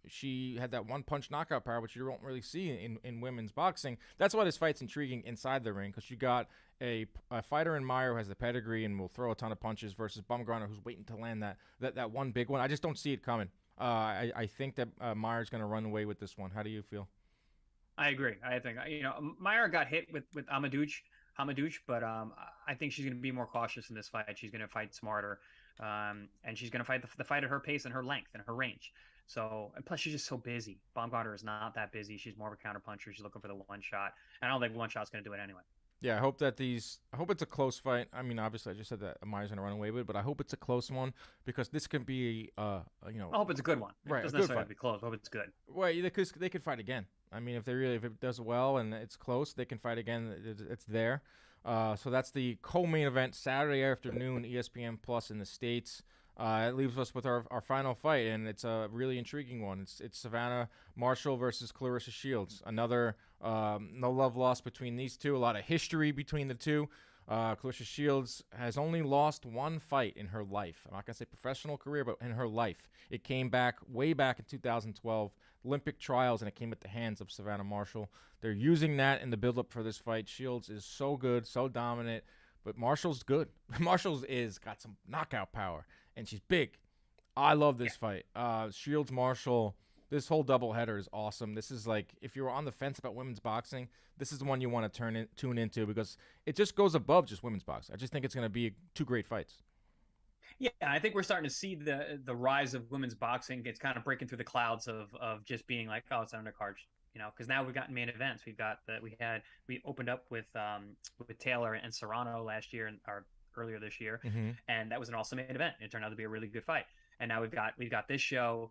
she had that one punch knockout power, which you don't really see in women's boxing. That's why this fight's intriguing inside the ring, because you got a fighter in Meyer who has the pedigree and will throw a ton of punches versus Baumgardner, who's waiting to land that one big one. I just don't see it coming. I think that Meyer's going to run away with this one. How do you feel? I agree. I think Meyer got hit with Hamadouche, but I think she's going to be more cautious in this fight. She's going to fight smarter, and she's going to fight the fight at her pace and her length and her range. So, and plus she's just so busy. Baumgardner is not that busy. She's more of a counterpuncher. She's looking for the one shot. And I don't think one shot's going to do it anyway. Yeah, I hope it's a close fight. I mean, obviously, I just said that Meyer's gonna run away with it, but I hope it's a close one, because this can be, I hope it's a good one. Right, it doesn't necessarily have to be close. I hope it's good. Well, they could fight again. I mean, if it does well and it's close, they can fight again. It's there. So that's the co-main event Saturday afternoon, ESPN Plus in the States. It leaves us with our final fight, and it's a really intriguing one. It's Savannah Marshall versus Claressa Shields. Another no love lost between these two. A lot of history between the two. Claressa Shields has only lost one fight in her life. I'm not going to say professional career, but in her life. It came way back in 2012, Olympic trials, and it came at the hands of Savannah Marshall. They're using that in the build-up for this fight. Shields is so good, so dominant, but Marshall's good. Marshall's got some knockout power, and she's big. I love this fight. Shields Marshall, this whole doubleheader is awesome. This is like, if you're on the fence about women's boxing, this is the one you want to tune into, because it just goes above just women's boxing. I just think it's going to be two great fights. Yeah, I think we're starting to see the rise of women's boxing. It's kind of breaking through the clouds of just being like, oh, it's undercard, because now we've gotten main events. We opened up with Taylor and Serrano last year or earlier this year, and that was an awesome main event. It turned out to be a really good fight, and now we've got this show.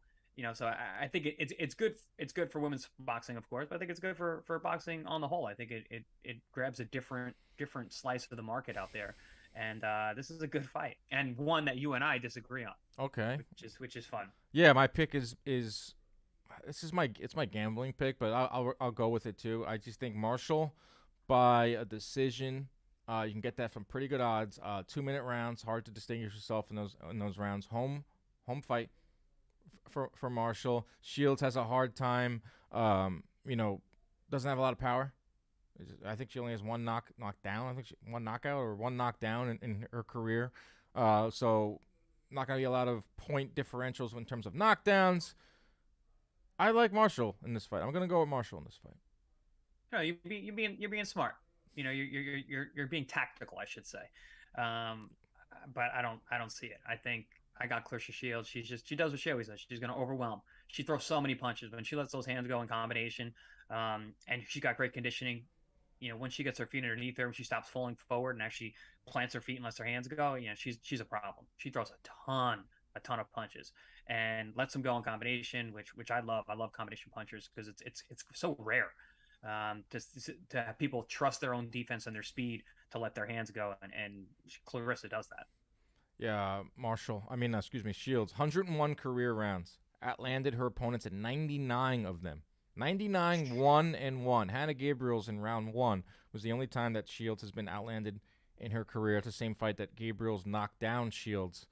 So I think it's good. It's good for women's boxing, of course, but I think it's good for boxing on the whole. I think it grabs a different slice of the market out there, and this is a good fight, and one that you and I disagree on. Okay, which is fun. Yeah, my pick is my gambling pick, but I'll go with it too. I just think Marshall by a decision. You can get that from pretty good odds. 2-minute rounds, hard to distinguish yourself in those rounds. Home fight for Marshall. Shields has a hard time. Doesn't have a lot of power. I think she only has one knockdown. I think one knockout or one knockdown in her career. So not gonna be a lot of point differentials in terms of knockdowns. I like Marshall in this fight. I'm gonna go with Marshall in this fight. No, you're being smart. You're being tactical, I should say. But I don't see it. I think I got Claressa Shields. She does what she always does. She's going to overwhelm. She throws so many punches when she lets those hands go in combination. And she's got great conditioning. When she gets her feet underneath her, when she stops falling forward and actually plants her feet and lets her hands go, she's a problem. She throws a ton of punches and lets them go in combination, which I love. I love combination punchers because it's so rare. To have people trust their own defense and their speed to let their hands go, and Claressa does that. Yeah, Shields, 101 career rounds. Outlanded her opponents at 99 of them. 99, 1-1. Hannah Gabriel's in round 1 was the only time that Shields has been outlanded in her career. It's the same fight that Gabriel's knocked down Shields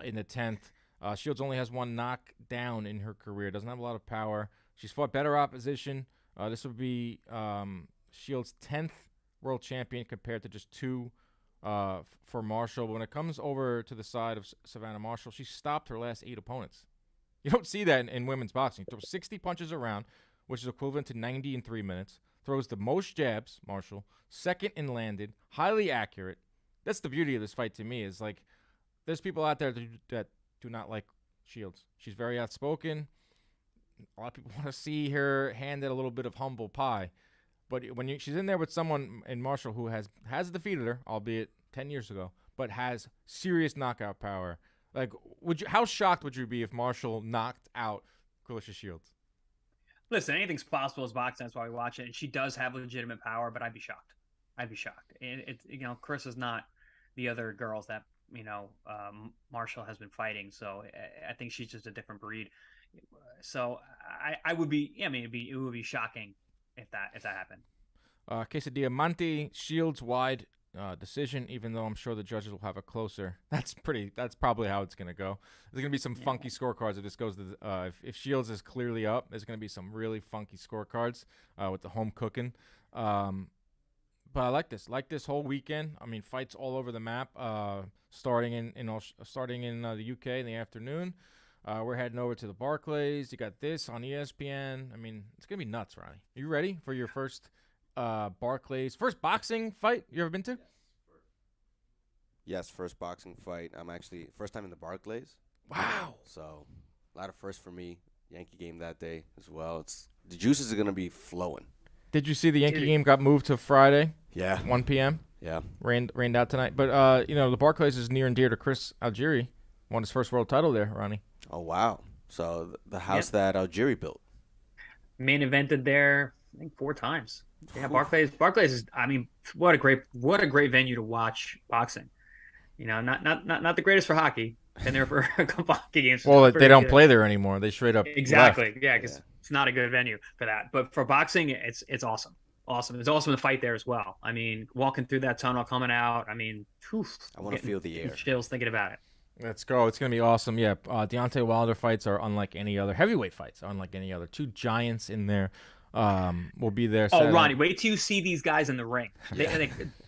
in the 10th. Shields only has one knockdown in her career. Doesn't have a lot of power. She's fought better opposition. This would be Shields' 10th world champion compared to just 2 for Marshall. But when it comes over to the side of Savannah Marshall, she stopped her last 8 opponents. You don't see that in women's boxing. Throws 60 punches around, which is equivalent to 90 in 3 minutes. Throws the most jabs, Marshall. Second in landed. Highly accurate. That's the beauty of this fight to me, is like there's people out there that do not like Shields. She's very outspoken. A lot of people want to see her handed a little bit of humble pie. But when she's in there with someone in Marshall who has defeated her, albeit 10 years ago, but has serious knockout power, like how shocked would you be if Marshall knocked out Claressa Shields? Listen, anything's possible as boxing. That's why we watch it. And she does have legitimate power, but I'd be shocked. It's Claressa's not the other girls that Marshall has been fighting. So I think she's just a different breed. So I would be. It would be shocking if that happened. Quesadilla Monte, Shields wide decision, even though I'm sure the judges will have a closer. That's probably how it's going to go. There's going to be some funky scorecards if this goes to if Shields is clearly up. There's going to be some really funky scorecards with the home cooking. But I like this whole weekend. I mean, fights all over the map. Starting in the UK in the afternoon. We're heading over to the Barclays. You got this on ESPN. I mean, it's gonna be nuts, Ronnie. Are you ready for your first Barclays first boxing fight you ever been to? Yes, first boxing fight. I'm actually first time in the Barclays. Wow. So a lot of firsts for me. Yankee game that day as well. The juices are gonna be flowing. Did you see the Yankee game got moved to Friday? Yeah. 1 p.m. Yeah. Rained out tonight. But the Barclays is near and dear to Chris Algieri. Won his first world title there, Ronnie. Oh wow. So the house that Algieri built. Main evented there, I think 4 times. Yeah, Barclays is. I mean, what a great venue to watch boxing. Not the greatest for hockey. Been there for a couple hockey games. Well, they don't play there anymore. They straight up exactly. left. Yeah, because it's not a good venue for that. But for boxing, it's awesome. Awesome. It's awesome to fight there as well. I mean, walking through that tunnel, coming out. I mean, I want to feel the air. Chills thinking about it. Let's go. It's going to be awesome. Yeah, Deontay Wilder fights are unlike any other. Heavyweight fights are unlike any other. 2 giants in there. Will be there. Oh, Ronnie, wait till you see these guys in the ring. Yeah.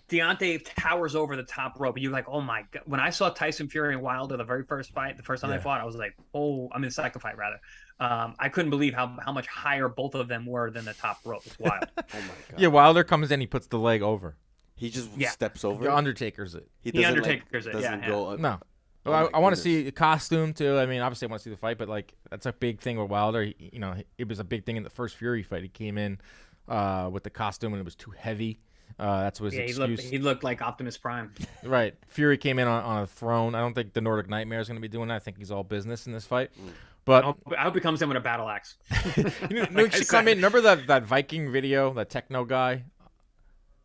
Deontay towers over the top rope. You're like, oh my God. When I saw Tyson Fury and Wilder, the very first fight, the first time they fought, I was like, the second fight rather. I couldn't believe how much higher both of them were than the top rope. It's wild. Oh my God. Yeah, Wilder comes in, he puts the leg over. He just steps over. The Undertaker's it. He Undertaker's it. Doesn't go. No. Oh I want to see the costume too. I mean, obviously I want to see the fight, but like that's a big thing with Wilder. It was a big thing in the first Fury fight. He came in with the costume and it was too heavy. That's what his excuse. He looked like Optimus Prime. Right. Fury came in on a throne. I don't think the Nordic Nightmare is going to be doing that. I think he's all business in this fight. But I hope he comes in with a battle axe. He should come in. Remember that Viking video, that techno guy?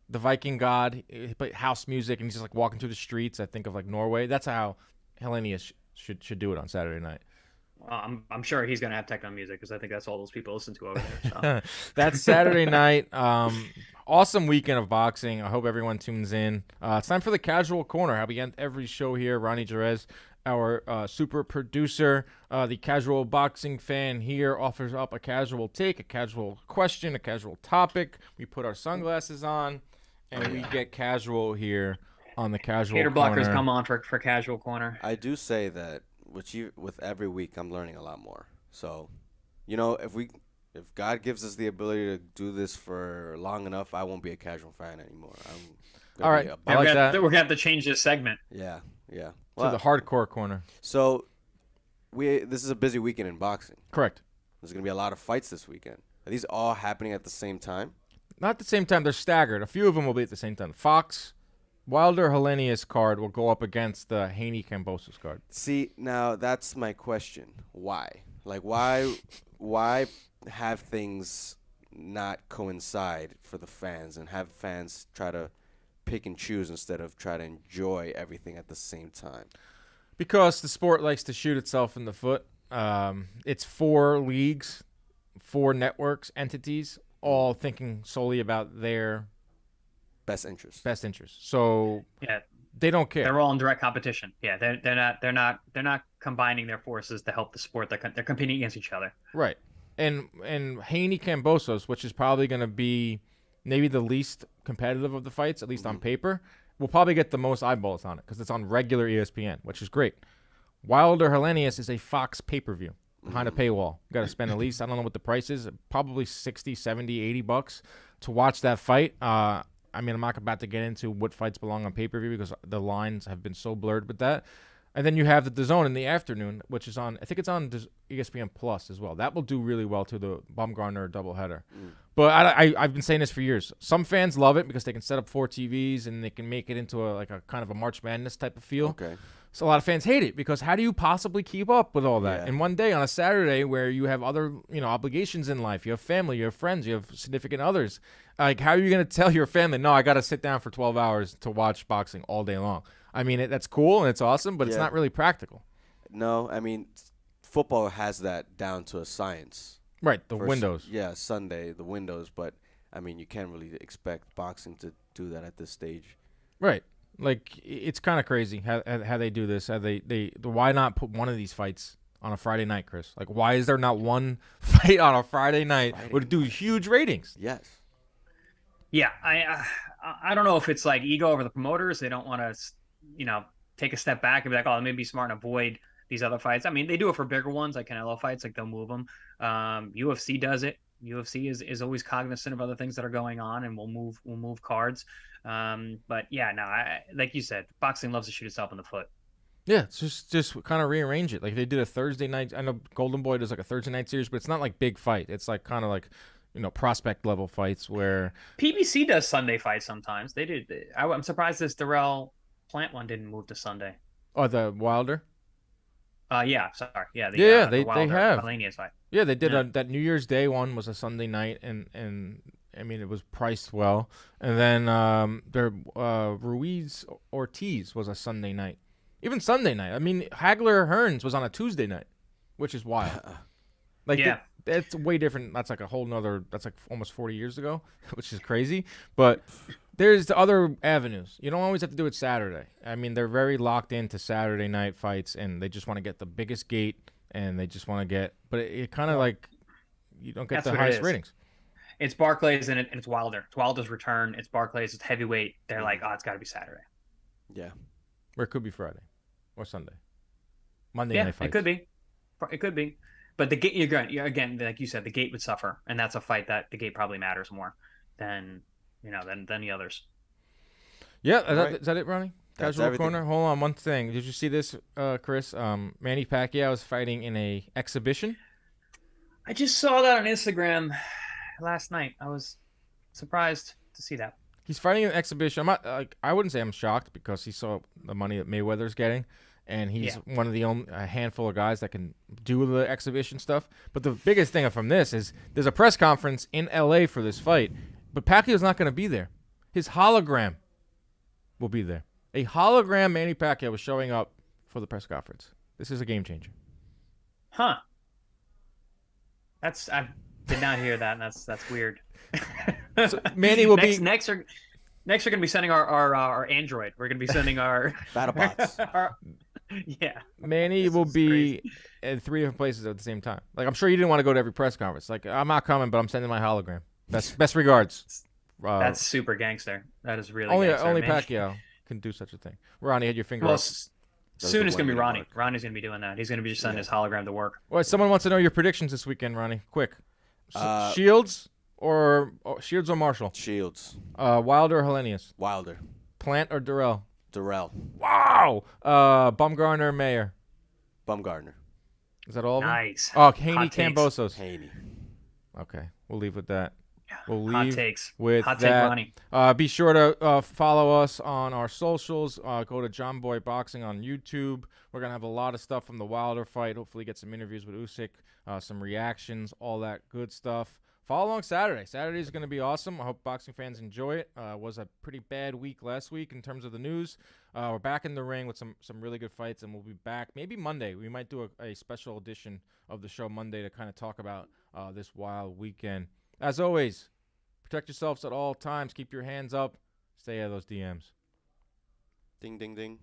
The Viking god. He played house music and he's just like walking through the streets, I think, of like Norway. That's how Helenius should do it on Saturday night. I'm sure he's going to have techno music because I think that's all those people listen to over there. So. That's Saturday night. Awesome weekend of boxing. I hope everyone tunes in. It's time for the Casual Corner. How we end every show here. Ronnie Jerez, our super producer, the casual boxing fan here, offers up a casual take, a casual question, a casual topic. We put our sunglasses on, and we get casual here on the Casual Hater Corner. blockers come on for Casual Corner. I do say that with every week, I'm learning a lot more. So, if God gives us the ability to do this for long enough, I won't be a casual fan anymore. All right. I like that. We're gonna have to change this segment. Yeah. To the hardcore corner. So, this is a busy weekend in boxing. Correct. There's gonna be a lot of fights this weekend. Are these all happening at the same time? Not at the same time. They're staggered. A few of them will be at the same time. Fox, Wilder, Helenius card will go up against the Haney-Kambosos card. See, now that's my question. Why? Like, why have things not coincide for the fans and have fans try to pick and choose instead of try to enjoy everything at the same time? Because the sport likes to shoot itself in the foot. It's 4 leagues, 4 networks, entities, all thinking solely about their best interest. So they don't care. They're all in direct competition. Yeah, they're not combining their forces to help the sport. They're competing against each other. Right. And Haney-Kambosos, which is probably going to be maybe the least competitive of the fights, at least on paper, will probably get the most eyeballs on it because it's on regular ESPN, which is great. Wilder Helenius is a Fox pay-per-view behind a paywall. You got to spend at least, I don't know what the price is, probably 60, 70, $80 to watch that fight. I mean, I'm not about to get into what fights belong on pay-per-view because the lines have been so blurred with that. And then you have the DAZN in the afternoon, which is on, I think it's on ESPN Plus as well. That will do really well to the Baumgardner doubleheader. But I've been saying this for years. Some fans love it because they can set up 4 TVs and they can make it into a kind of a March Madness type of feel. Okay. So a lot of fans hate it because how do you possibly keep up with all that? In one day on a Saturday where you have other, obligations in life, you have family, you have friends, you have significant others. Like, how are you going to tell your family, no, I got to sit down for 12 hours to watch boxing all day long? I mean, that's cool and it's awesome, but it's not really practical. No, I mean, football has that down to a science. Right, the windows. Yeah, Sunday, the windows. But, I mean, you can't really expect boxing to do that at this stage. Right. Like it's kind of crazy how they do this. How they why not put one of these fights on a Friday night, Chris? Like why is there not one fight on a Friday night would do huge ratings? Yes. Yeah, I don't know if it's like ego over the promoters. They don't want to, take a step back and be like, oh, maybe be smart and avoid these other fights. I mean, they do it for bigger ones like Canelo fights, like they'll move them. UFC does it. UFC is always cognizant of other things that are going on, and we'll move cards. But yeah, no, like you said, boxing loves to shoot itself in the foot. Yeah, it's just kind of rearrange it. Like they did a Thursday night. I know Golden Boy does like a Thursday night series, but it's not like big fight. It's like kind of like prospect level fights where PBC does Sunday fights sometimes. They did. I'm surprised this Dirrell Plant one didn't move to Sunday. Oh, the Wilder. Yeah, sorry. Yeah, they Wilder, have Helenius fight. Yeah, they did. That New Year's Day one was a Sunday night, and I mean it was priced well. And then their Ruiz Ortiz was a Sunday night. Even Sunday night. I mean Hagler Hearns was on a Tuesday night, which is wild. Like yeah. That's way different. That's like a whole nother. That's like almost 40 years ago, which is crazy. But there's the other avenues. You don't always have to do it Saturday. I mean, they're very locked into Saturday night fights, and they just want to get the biggest gate, and they just want to get. But it kind of like you don't get the highest ratings. It's Barclays and it's Wilder. It's Wilder's return. It's Barclays. It's heavyweight. They're like, oh, it's got to be Saturday. Yeah. Or it could be Friday or Sunday. Monday night fights. It could be. It could be. But the gate, again, like you said, the gate would suffer, and that's a fight that the gate probably matters more than than the others. Yeah, is that it, Ronnie? That's Casual everything. corner. Hold on, one thing. Did you see this, Chris? Manny Pacquiao is fighting in a exhibition. I just saw that on Instagram last night. I was surprised to see that. He's fighting in an exhibition. I'm not I wouldn't say I'm shocked because he saw the money that Mayweather's getting. And he's one of the only a handful of guys that can do the exhibition stuff. But the biggest thing from this is there's a press conference in L.A. for this fight, but Pacquiao's not going to be there. His hologram will be there. A hologram Manny Pacquiao was showing up for the press conference. This is a game changer. Huh. I did not hear that. And that's weird. So Manny will next are going to be sending our Android. We're going to be sending our BattleBots. Yeah. Manny will be at 3 different places at the same time. Like I'm sure you didn't want to go to every press conference. Like I'm not coming, but I'm sending my hologram. Best regards. That's super gangster. That is really only gangster. Only Pacquiao can do such a thing. Ronnie, had your finger up. Soon it's going to be Ronnie. Ronnie's going to be doing that. He's going to be just sending his hologram to work. Well, someone wants to know your predictions this weekend, Ronnie. Quick. Shields or Marshall? Shields. Wilder or Helenius? Wilder. Plant or Dirrell? Dirrell. Wow. Baumgardner or Meyer? Baumgardner. Is that all of them? Nice. Oh, Haney-Kambosos. Haney. Okay, we'll leave with that. We'll Hot leave takes. with Hot that. take, Ronnie. Be sure to follow us on our socials. Go to John Boy Boxing on YouTube. We're going to have a lot of stuff from the Wilder fight. Hopefully get some interviews with Usyk, some reactions, all that good stuff. Follow along Saturday. Saturday is going to be awesome. I hope boxing fans enjoy it. It was a pretty bad week last week in terms of the news. We're back in the ring with some really good fights, and we'll be back maybe Monday. We might do a special edition of the show Monday to kind of talk about this wild weekend. As always, protect yourselves at all times. Keep your hands up. Stay out of those DMs. Ding, ding, ding.